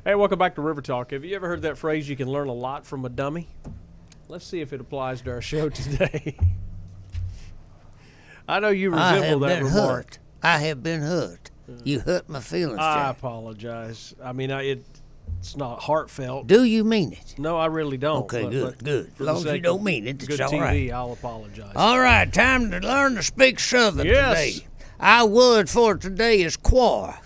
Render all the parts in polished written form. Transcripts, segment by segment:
Hey, welcome back to River Talk. Have you ever heard that phrase, you can learn a lot from a dummy? Let's see if it applies to our show today. I know you resemble that remark. I have been hurt. You hurt my feelings, I Jack. apologize. I mean, it's not heartfelt. Do you mean it? No, I really don't. Okay, good. As long as you don't mean it, it's good all TV, right. I'll apologize. All right, time to learn to speak Southern Yes. today. Our word for today is choir.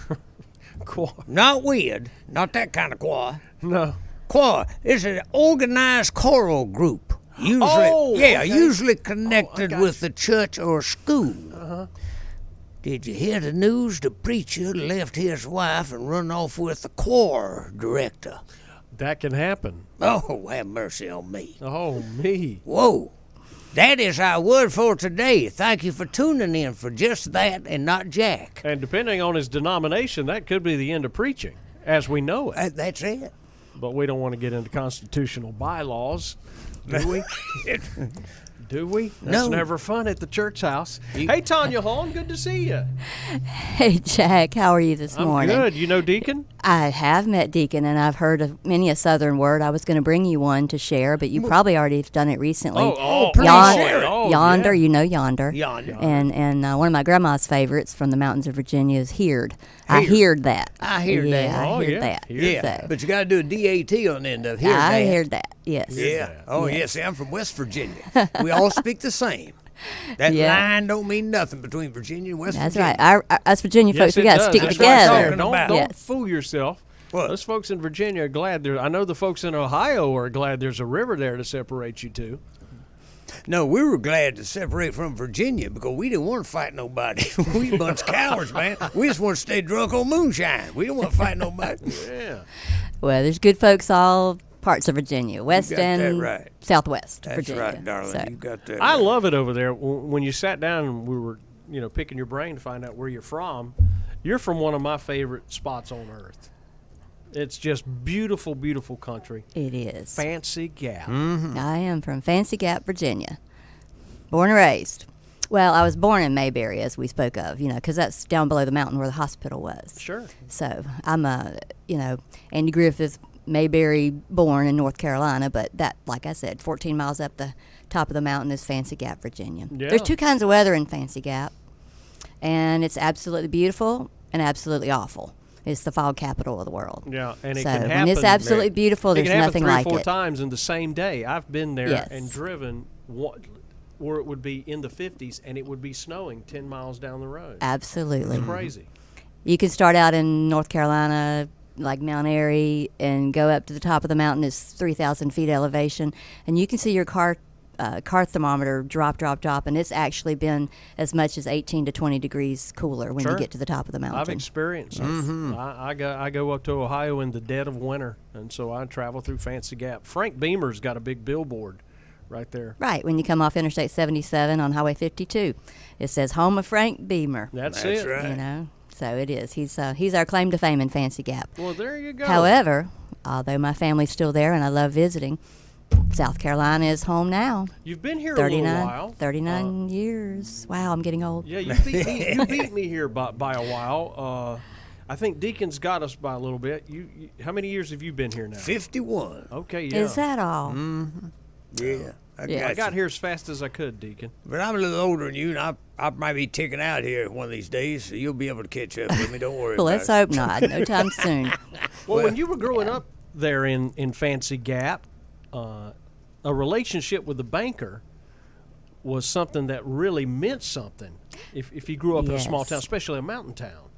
Choir. Not weird, not that kind of choir. No. Choir is an organized choral group. Usually connected with the church or school. Uh-huh. Did you hear the news? The preacher left his wife and run off with the choir director. That can happen. Oh, have mercy on me. Oh, me. Whoa. That is our word for today. Thank you for tuning in for just that and not Jack. And depending on his denomination, that could be the end of preaching, as we know it. That's it. But we don't want to get into constitutional bylaws, do we? Do we? That's No. never fun at the church house. Hey, Tonya Haun, good to see you. Hey, Jack, how are you this morning? I'm good. You know Deacon? I have met Deacon, and I've heard of many a Southern word. I was going to bring you one to share, but you probably already have done it recently. Yonder, you know yonder. Yonder. And one of my grandma's favorites from the mountains of Virginia is heerd. I heard that. I hear yeah, that. I heard that. Yeah, So, but you got to do a DAT on the end of hear I that. heard that, yes. Yeah. Oh, yes. See, I'm from West Virginia. We all speak the same. That Yeah. line don't mean nothing between Virginia and West That's Virginia. right. Us Virginia folks, we it got to does. stick That's what I'm together. talking about. Don't Yes. fool yourself. What? Those folks in Virginia are glad there. I know the folks in Ohio are glad there's a river there to separate you two. No, we were glad to separate from Virginia because we didn't want to fight nobody. We a bunch of cowards, man. We just want to stay drunk on moonshine. We don't want to fight nobody. Yeah. Well, there's good folks all parts of Virginia, west got that and right. southwest That's Virginia. right, darling. So, You got that. I right. love it over there. When you sat down and we were, picking your brain to find out where you're from, you're from one of my favorite spots on earth. It's just beautiful, beautiful country. it is. Fancy Gap. I am from Fancy Gap, Virginia. Born and raised. Well, I was born in Mayberry, as we spoke of, because that's down below the mountain where the hospital was. Sure. So I'm Andy Griffith, Mayberry born in North Carolina, but that, like I said, 14 miles up the top of the mountain is Fancy Gap, Virginia. Yeah. There's two kinds of weather in Fancy Gap, and it's absolutely beautiful and absolutely awful. It's the fog capital of the world. Yeah, and it So can when happen. it's absolutely beautiful, It there's can happen nothing 3 or like 4 it. times in the same day. I've been there Yes. and driven where it would be in the 50s and it would be snowing 10 miles down the road. Absolutely. It's crazy. You can start out in North Carolina, like Mount Airy, and go up to the top of the mountain is 3,000 feet elevation, and you can see your car thermometer drop, and it's actually been as much as 18 to 20 degrees cooler when Sure. you get to the top of the mountain. I've experienced it. I go up to Ohio in the dead of winter, and so I travel through Fancy Gap. Frank Beamer's got a big billboard right there. Right, when you come off Interstate 77 on Highway 52, it says "Home of Frank Beamer." That's That's it. right. So it is. He's our claim to fame in Fancy Gap. Well, there you go. However, although my family's still there and I love visiting, South Carolina is home now. You've been here a little while. 39 years. Wow, I'm getting old. Yeah, you beat me here by a while. I think Deacon's got us by a little bit. You how many years have you been here now? 51. Okay, yeah. Is that all? Yeah. Yeah. I got here as fast as I could, Deacon. But I'm a little older than you, and I might be ticking out here one of these days, so you'll be able to catch up with me. Don't worry Well, about let's it. hope not. No time soon. Well, when you were growing up there in Fancy Gap, a relationship with the banker was something that really meant something if you grew up in a small Yes. town, especially a mountain town.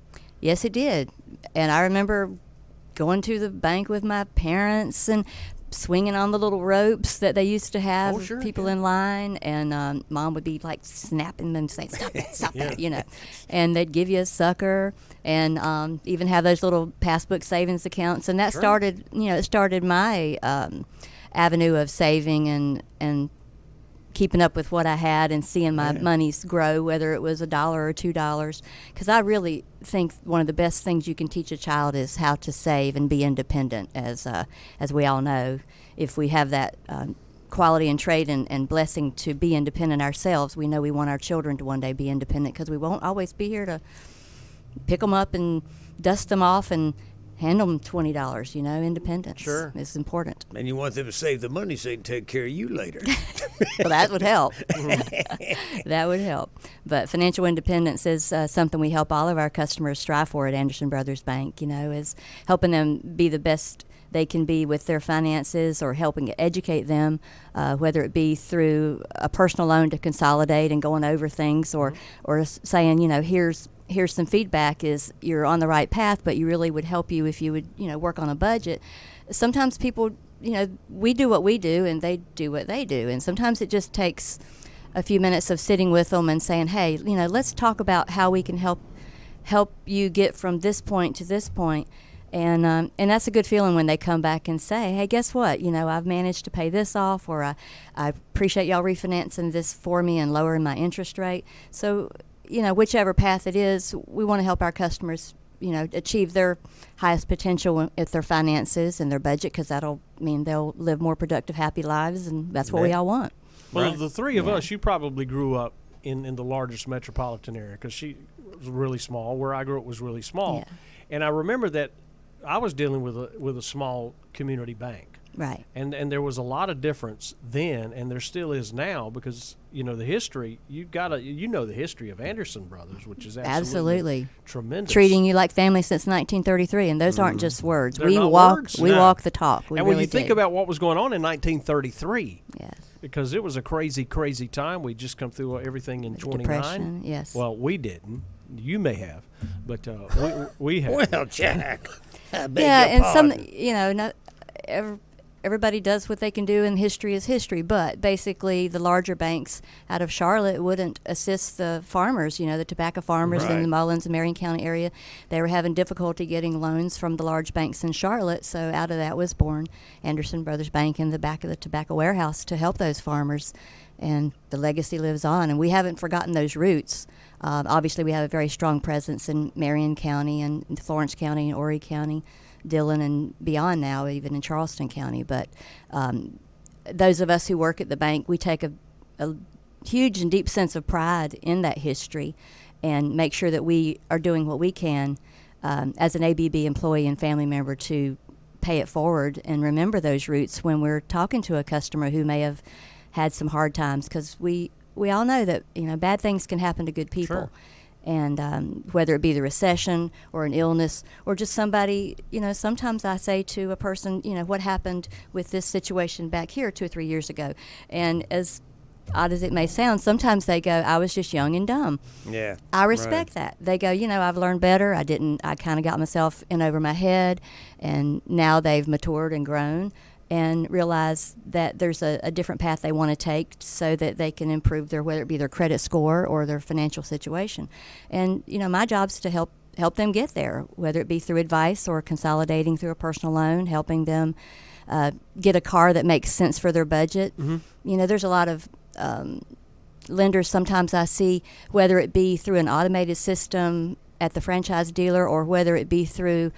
Yes, it did. And I remember going to the bank with my parents and swinging on the little ropes that they used to have, Oh, sure, people yeah. in line, and Mom would be like snapping them, saying, "Stop that, stop that," and they'd give you a sucker, and even have those little passbook savings accounts, and that started, it started my avenue of saving and keeping up with what I had and seeing my monies grow, whether it was $1 or $2. Because I really think one of the best things you can teach a child is how to save and be independent. As we all know, if we have that quality and trait and blessing to be independent ourselves, we know we want our children to one day be independent, because we won't always be here to pick them up and dust them off and hand them $20. Independence. Sure. Is important. And you want them to save the money so they can take care of you later. Well, that would help. That would help. But financial independence is something we help all of our customers strive for at Anderson Brothers Bank, is helping them be the best they can be with their finances, or helping to educate them, whether it be through a personal loan to consolidate and going over things, or saying, here's some feedback, is you're on the right path, but you really would help you if you would, work on a budget. Sometimes people, we do what we do and they do what they do, and sometimes it just takes a few minutes of sitting with them and saying, hey, let's talk about how we can help you get from this point to this point. And that's a good feeling when they come back and say, hey, guess what? I've managed to pay this off, or I appreciate y'all refinancing this for me and lowering my interest rate. So, whichever path it is, we want to help our customers, achieve their highest potential with their finances and their budget, because that'll mean they'll live more productive, happy lives, and that's what we all want. Well, Right. the three of us, you probably grew up in the largest metropolitan area, because she was really small. Where I grew up was really small. Yeah. And I remember that I was dealing with a small community bank. Right. And there was a lot of difference then, and there still is now, because the history, the history of Anderson Brothers, which is absolutely tremendous. Treating you like family since 1933, and those aren't just words. They're We not walk words. we No. walk the talk. We and when really you think do. about what was going on in 1933, Yes. because it was a crazy, crazy time. We just come through everything in The 29. Depression, yes. Well, we didn't. You may have, but we have. Well, Jack, I beg Yeah, your and pardon. everybody does what they can do, and history is history. But basically, the larger banks out of Charlotte wouldn't assist the farmers, the tobacco farmers in Right. the Mullins and Marion County area. They were having difficulty getting loans from the large banks in Charlotte, so out of that was born Anderson Brothers Bank in the back of the tobacco warehouse to help those farmers. And the legacy lives on, and we haven't forgotten those roots. Obviously, we have a very strong presence in Marion County and in Florence County and Horry County, Dillon, and beyond now, even in Charleston County. But those of us who work at the bank, we take a huge and deep sense of pride in that history, and make sure that we are doing what we can as an ABB employee and family member to pay it forward and remember those roots when we're talking to a customer who may have had some hard times, because we all know that bad things can happen to good people. Sure. And whether it be the recession or an illness or just somebody, sometimes I say to a person, what happened with this situation back here 2 or 3 years ago. And as odd as it may sound, sometimes they go, I was just young and dumb. Yeah. I respect that. They go, I've learned better. I kind of got myself in over my head, and now they've matured and grown and realize that there's a different path they want to take so that they can improve whether it be their credit score or their financial situation. And, my job's to help them get there, whether it be through advice or consolidating through a personal loan, helping them get a car that makes sense for their budget. Mm-hmm. There's a lot of lenders sometimes I see, whether it be through an automated system at the franchise dealer or whether it be through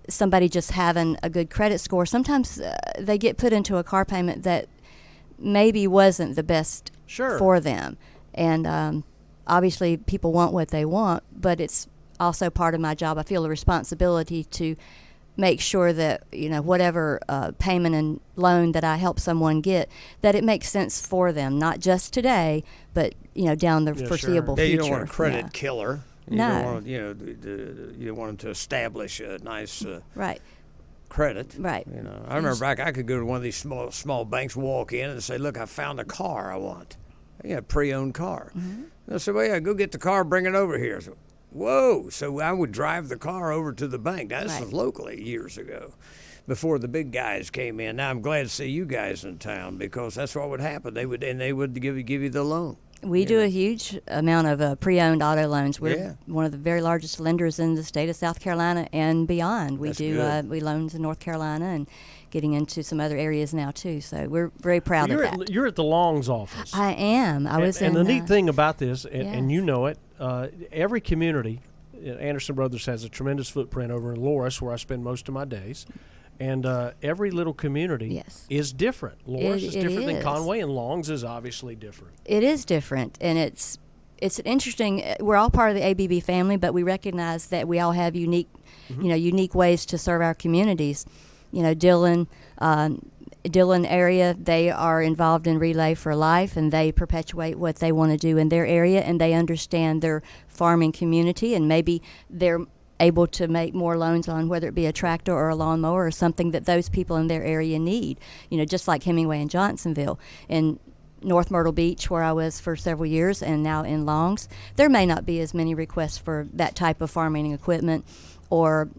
somebody just having a good credit score. Sometimes they get put into a car payment that maybe wasn't the best for them. And obviously people want what they want, but it's also part of my job. I feel a responsibility to make sure that, whatever payment and loan that I help someone get, that it makes sense for them, not just today, but, down the foreseeable Yeah, future. you don't want a credit killer. You No. don't want, you don't want them to establish a nice Right. credit. Right. I remember back, I could go to one of these small banks, walk in and say, look, I found a car I want. A pre-owned car. Mm-hmm. And I said, well, yeah, go get the car, bring it over here. So, whoa. So I would drive the car over to the bank. Now, this Right. was locally years ago, before the big guys came in. Now I'm glad to see you guys in town, because that's what would happen. They would give you the loan. We do a huge amount of pre-owned auto loans. We're one of the very largest lenders in the state of South Carolina and beyond. We That's do good. we loans in North Carolina and getting into some other areas now too. So we're very proud of that. You're at the Long's office. I am. I was and in. the neat thing about this, and you yes. know it, every community, Anderson Brothers has a tremendous footprint over in Loris, where I spend most of my days. And every little community Yes. is different. Loris is It different than is. Conway, and Long's is obviously different. It is different, and it's it's an interesting. We're all part of the ABB family, but we recognize that we all have unique, unique ways to serve our communities. Dillon area, they are involved in Relay for Life, and they perpetuate what they want to do in their area, and they understand their farming community, and maybe they're able to make more loans on whether it be a tractor or a lawnmower or something that those people in their area need. Just like Hemingway and Johnsonville. In North Myrtle Beach, where I was for several years, and now in Longs, there may not be as many requests for that type of farming equipment or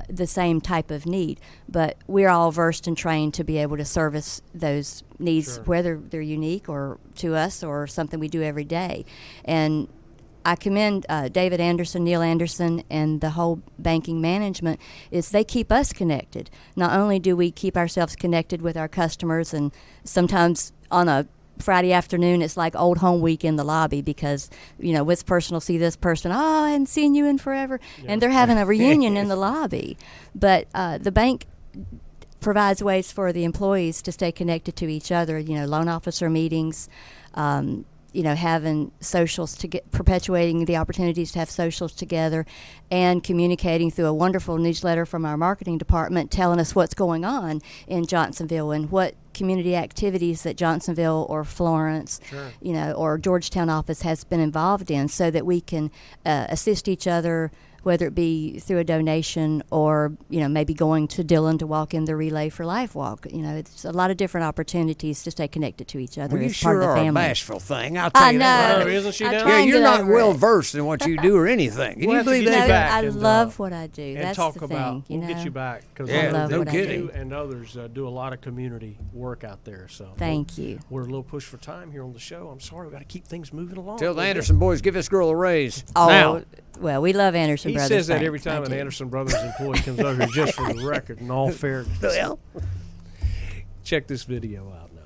the same type of need, but we're all versed and trained to be able to service those needs, whether they're unique or to us or something we do every day. And I commend David Anderson, Neil Anderson, and the whole banking management, is they keep us connected. Not only do we keep ourselves connected with our customers, and sometimes on a Friday afternoon, it's like old home week in the lobby because, this person will see this person, I hadn't seen you in forever, and they're having a reunion in the lobby. But the bank provides ways for the employees to stay connected to each other, loan officer meetings, having socials to perpetuating the opportunities to have socials together, and communicating through a wonderful newsletter from our marketing department telling us what's going on in Johnsonville and what community activities that Johnsonville or Florence, or Georgetown office has been involved in, so that we can assist each other, whether it be through a donation or, maybe going to Dillon to walk in the Relay for Life walk. It's a lot of different opportunities to stay connected to each other. Well, you as part sure of the are family. a bashful thing. I'll tell you that. Oh, isn't she I down try Yeah, and you're get not over well it. versed in what you do or anything. Can We'll you have to believe get you that? back I and, love what I do. and That's talk the about. thing. We'll get you back because Yeah, I love no what I kidding. do. you and others do a lot of community work out there. So Thank you. We're a little pushed for time here on the show. I'm sorry, we got to keep things moving along. Tell a the little bit. Anderson boys, give this girl a raise. Oh, Now. well, we love Anderson He Brothers. says that Bank. every time I an do. Anderson Brothers employee comes over here, just for the record, in all fairness. Well, Check this video out now.